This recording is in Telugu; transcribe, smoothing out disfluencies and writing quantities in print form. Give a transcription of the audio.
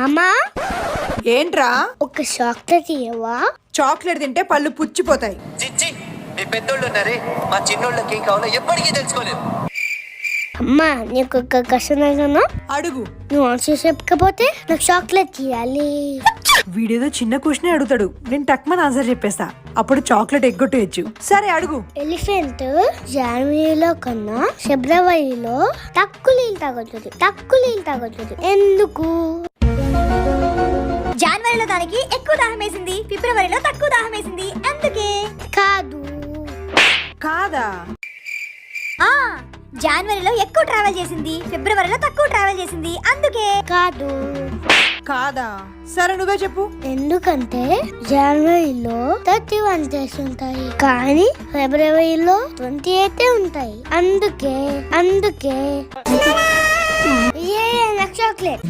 అమ్మా ఏంట్రా? ఒక చాక్లెట్ ఇవ్వవా? చాక్లెట్ తింటే పళ్ళు పుచ్చిపోతాయి. చిచ్చి, మీ పెద్దోళ్ళు ఉన్నారే, మా చిన్నోళ్ళకి ఏం కావాలో ఎప్పటికీ తెలుసుకోలేదు. అమ్మా నీకు ఒక కష్టం అడుగు. నువ్వు ఆన్సర్ చెప్పకపోతే నాకు చాక్లెట్ ఇవ్వాలి. వీడేదో చిన్న క్వశ్చన్ అడుగుతాడు, నేను టక్మన్ ఆన్సర్ చెప్పేస్తా. అప్పుడు చాక్లెట్ ఎగ్గొట్టేయచ్చు. సరే అడుగు. ఎలిఫెంట్ జనవరిలో కన్నా ఫిబ్రవరిలో తక్కువ నీళ్ళు తాగుతుంది. ఎందుకు? జనవరిలో దానికి ఎక్కువ దాహం వేసింది, ఫిబ్రవరిలో తక్కువ దాహం వేసింది, అందుకే. కాదా? జనవరిలో ఎక్కువ ట్రావెల్ చేసింది, ఫిబ్రవరిలో తక్కువ ట్రావెల్ చేసింది, అందుకే. కాదా? సరే నువ్వే చెప్పు. ఎందుకంటే జనవరిలో 31 డేస్ ఉంటాయి, కానీ ఫిబ్రవరిలో 28 ఉంటాయి. అందుకే నాకు చాక్లెట్.